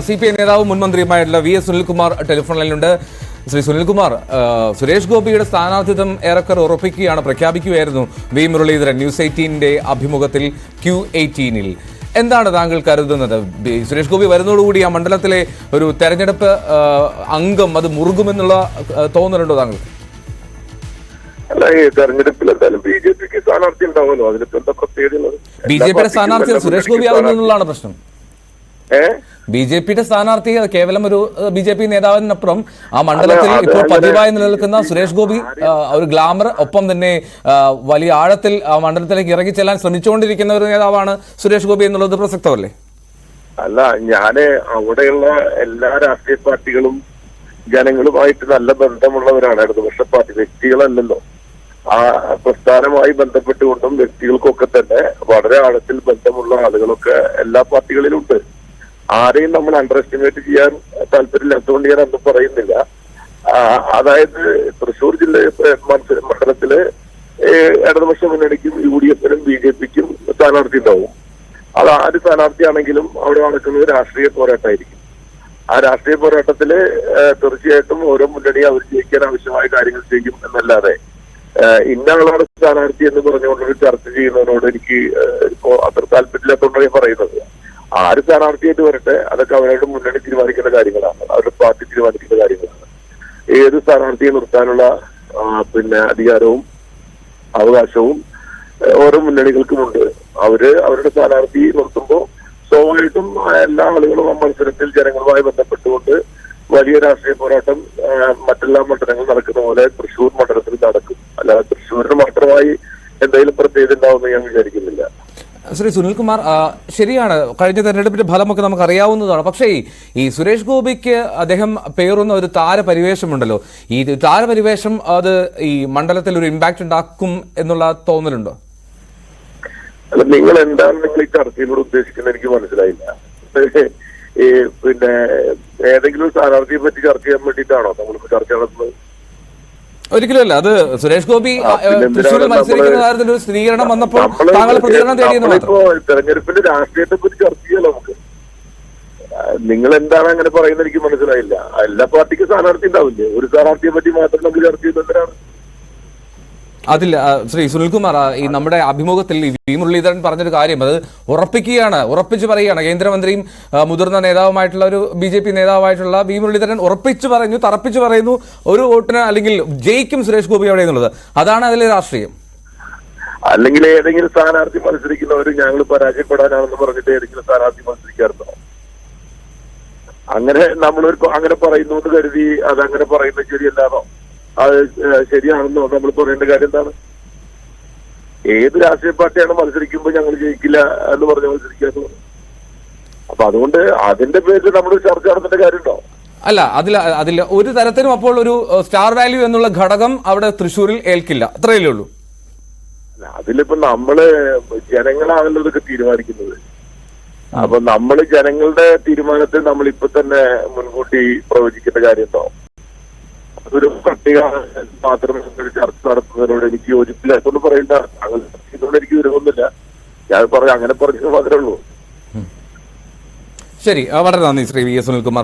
CPI നേതാവും മുൻ മന്ത്രിയുമായിട്ടുള്ള VS Sunilkumar telephone ലൈനിലുണ്ട്. Shri Sunilkumar, Suresh ഗോപിയുടെ സ്ഥാനാർത്ഥിത്വം ഏറെക്കുറെ ഉറപ്പിക്കുകയാണ്, പ്രഖ്യാപിക്കുകയായിരുന്നു വി മുരളീധരൻ ന്യൂസ് 18ന്റെ അഭിമുഖത്തിൽ Q18-ൽ. എന്താണ് താങ്കൾ കരുതുന്നത്? സുരേഷ് ഗോപി വരുന്നതോടുകൂടി ആ മണ്ഡലത്തിലെ ഒരു തെരഞ്ഞെടുപ്പ് അംഗം അത് മുറുകുമെന്നുള്ള തോന്നലുണ്ടോ താങ്കൾക്ക്? അല്ല, ഈ തെരഞ്ഞെടുപ്പിൽ എന്തായാലും BJPക്ക് സ്ഥാനാർത്ഥി ഉണ്ടാവുമല്ലോ. അതിലിപ്പോ എന്താ പ്രത്യേകത? BJPയുടെ സ്ഥാനാർത്ഥി സുരേഷ് ഗോപി ആകുന്നതാണ് പ്രശ്നം. BJPയുടെ സ്ഥാനാർത്ഥി കേവലം ഒരു BJP നേതാവിനപ്പുറം ആ മണ്ഡലത്തിൽ ഇപ്പോൾ പതിവായി നിലനിൽക്കുന്ന സുരേഷ് ഗോപി ഒരു ഗ്ലാമർ, ഒപ്പം തന്നെ വലിയ ആഴത്തിൽ ആ മണ്ഡലത്തിലേക്ക് ഇറങ്ങിച്ചെല്ലാൻ ശ്രമിച്ചുകൊണ്ടിരിക്കുന്ന ഒരു നേതാവാണ് സുരേഷ് ഗോപി എന്നുള്ളത് പ്രസക്തമല്ലേ? അല്ല, ഞാന് അവിടെയുള്ള എല്ലാ രാഷ്ട്രീയ പാർട്ടികളും ജനങ്ങളുമായിട്ട് നല്ല ബന്ധമുള്ളവരാണ്. ഇടതുപക്ഷ പാർട്ടി വ്യക്തികളല്ലല്ലോ. ആ പ്രസ്ഥാനവുമായി ബന്ധപ്പെട്ടുകൊണ്ടും വ്യക്തികൾക്കൊക്കെ തന്നെ വളരെ ആഴത്തിൽ ബന്ധമുള്ള ആളുകളൊക്കെ എല്ലാ പാർട്ടികളിലും ഉണ്ട്. ആരെയും നമ്മൾ അണ്ടർ എസ്റ്റിമേറ്റ് ചെയ്യാൻ താല്പര്യമില്ലാത്തതുകൊണ്ട് ഞാൻ ഒന്നും പറയുന്നില്ല. അതായത് തൃശ്ശൂർ മണ്ഡലത്തില് ഇടതുപക്ഷ മുന്നണിക്കും UDF-നും BJPക്കും സ്ഥാനാർത്ഥി ഉണ്ടാവും. അത് ആര് സ്ഥാനാർത്ഥിയാണെങ്കിലും അവിടെ നടക്കുന്നത് രാഷ്ട്രീയ പോരാട്ടമായിരിക്കും. ആ രാഷ്ട്രീയ പോരാട്ടത്തില് തീർച്ചയായിട്ടും ഓരോ മുന്നണിയും അവർ ജയിക്കാൻ ആവശ്യമായ കാര്യങ്ങൾ ചെയ്യും എന്നല്ലാതെ ഇന്ന ആളാണ് സ്ഥാനാർത്ഥി എന്ന് പറഞ്ഞുകൊണ്ടൊരു ചർച്ച ചെയ്യുന്നതിനോട് എനിക്ക് അത്ര താല്പര്യമില്ലാത്തതുകൊണ്ടാണ് ഞാൻ പറയുന്നത്. ആര് സ്ഥാനാർത്ഥിയായിട്ട് വരട്ടെ, അതൊക്കെ അവരുടെ മുന്നണി തീരുമാനിക്കേണ്ട കാര്യങ്ങളാണ്, അവരുടെ പാർട്ടി തീരുമാനിക്കേണ്ട കാര്യങ്ങളാണ്. ഏത് സ്ഥാനാർത്ഥിയെ നിർത്താനുള്ള അധികാരവും അവകാശവും ഓരോ മുന്നണികൾക്കുമുണ്ട്. അവരുടെ സ്ഥാനാർത്ഥി നിർത്തുമ്പോൾ സ്വാഭാവികമായിട്ടും എല്ലാ ആളുകളും ആ മത്സരത്തിൽ ജനങ്ങളുമായി ബന്ധപ്പെട്ടുകൊണ്ട് വലിയ രാഷ്ട്രീയ പോരാട്ടം മറ്റെല്ലാ മണ്ഡലങ്ങളും നടക്കുന്ന പോലെ തൃശ്ശൂർ മണ്ഡലത്തിൽ നടക്കും. അല്ലാതെ തൃശ്ശൂരിന് മാത്രമായി എന്തെങ്കിലും പ്രത്യേകത ഉണ്ടാവുമെന്ന് ഞാൻ വിചാരിക്കുന്നില്ല. ശ്രീ സുനിൽകുമാർ, ശരിയാണ്, കഴിഞ്ഞ തെരഞ്ഞെടുപ്പിന്റെ ഫലമൊക്കെ നമുക്ക് അറിയാവുന്നതാണ്. പക്ഷേ ഈ സുരേഷ് ഗോപിക്ക് അദ്ദേഹം പേറുന്ന ഒരു താരപരിവേഷമുണ്ടല്ലോ, ഈ താരപരിവേഷം അത് ഈ മണ്ഡലത്തിൽ ഒരു ഇമ്പാക്ട് ഉണ്ടാക്കും എന്നുള്ള തോന്നലുണ്ടോ? അല്ല, നിങ്ങൾ എന്താണ് നിങ്ങൾ ഈ ചർച്ചയിലൂടെ ഉദ്ദേശിക്കുന്നത് എനിക്ക് മനസ്സിലായില്ല. ഈ ഏതെങ്കിലും സ്ഥാനാർത്ഥിയെ പറ്റി ചർച്ച ചെയ്യാൻ വേണ്ടിയിട്ടാണോ നമ്മളിപ്പോ ചർച്ച നടത്തുന്നത്? ഒരിക്കലുമല്ല. അത് സുരേഷ് ഗോപി തൃശ്ശൂരിൽ മത്സരിക്കുന്ന കാര്യത്തിൽ ഒരു സ്ഥിരീകരണം വന്നപ്പോൾ താങ്കൾ പ്രതികരണം തേടിയെന്ന് മാത്രം. തെരഞ്ഞെടുപ്പിന്റെ രാഷ്ട്രീയത്തെ പറ്റി ചർച്ച ചെയ്യാലോ നമുക്ക്. നിങ്ങൾ എന്താണ് അങ്ങനെ പറയുന്നത് എനിക്ക് മനസ്സിലായില്ല. എല്ലാ പാർട്ടിക്കും സ്ഥാനാർത്ഥി ഉണ്ടാവില്ലേ? ഒരു സ്ഥാനാർത്ഥിയെ പറ്റി മാത്രം നമുക്ക് ചർച്ച ചെയ്യുന്നതിനാണ്. അതിൽ ശ്രീ സുനിൽകുമാർ, ഈ നമ്മുടെ അഭിമുഖത്തിൽ വി മുരളീധരൻ പറഞ്ഞൊരു കാര്യം അത് ഉറപ്പിച്ചു പറയുകയാണ്. കേന്ദ്രമന്ത്രിയും മുതിർന്ന നേതാവുമായിട്ടുള്ള ഒരു BJP നേതാവായിട്ടുള്ള വി മുരളീധരൻ തറപ്പിച്ചു പറയുന്നു ഒരു വോട്ടിന് അല്ലെങ്കിൽ ജയിക്കും സുരേഷ് ഗോപി അവിടെ എന്നുള്ളത്. അതാണ് അതിലെ രാഷ്ട്രീയം. അല്ലെങ്കിൽ ഏതെങ്കിലും സ്ഥാനാർത്ഥി മത്സരിക്കുന്നവർ ഞങ്ങൾ പരാജയപ്പെടാനാണെന്ന് പറഞ്ഞിട്ട് ഏതെങ്കിലും സ്ഥാനാർത്ഥി മത്സരിക്കാറുണ്ടോ? അങ്ങനെ അങ്ങനെ പറയുന്നു എന്ന് കരുതി അതങ്ങനെ പറയുന്നത് ശരിയല്ലാന്നോ? അത് ശരിയാണെന്നോ നമ്മൾ പറയേണ്ട കാര്യം എന്താണ്? ഏത് രാഷ്ട്രീയ പാർട്ടിയാണ് മത്സരിക്കുമ്പോൾ ഞങ്ങൾ ജയിക്കില്ല എന്ന് പറഞ്ഞ് മത്സരിക്കാന്ന്? അപ്പൊ അതുകൊണ്ട് അതിന്റെ പേരിൽ നമ്മൾ ചർച്ച നടത്തേണ്ട കാര്യമുണ്ടോ? അല്ല, അതിൽ ഒരു തരത്തിലും അപ്പോൾ ഒരു സ്റ്റാർ വാല്യൂ എന്നുള്ള ഘടകം അവിടെ തൃശ്ശൂരിൽ ഏൽക്കില്ല, അത്രയല്ലേ ഉള്ളൂ. അതിലിപ്പോ നമ്മള് ജനങ്ങളാണല്ലോ ഇതൊക്കെ തീരുമാനിക്കുന്നത്. അപ്പൊ നമ്മൾ ജനങ്ങളുടെ തീരുമാനത്തെ നമ്മൾ ഇപ്പൊ തന്നെ മുൻകൂട്ടി പ്രവചിക്കേണ്ട കാര്യമുണ്ടോ? അതൊരു പട്ടിക മാത്രം ചർച്ച നടത്തുന്നതിനോട് എനിക്ക് യോജിപ്പില്ല. അതുകൊണ്ട് പറയേണ്ട, ഇതുകൊണ്ട് എനിക്ക് വിരോധമൊന്നുമില്ല. ഞാൻ അങ്ങനെ പറഞ്ഞത് മാത്രമേ ഉള്ളൂ. ശരി, വളരെ നന്ദി ശ്രീ VS സുനിൽകുമാർ.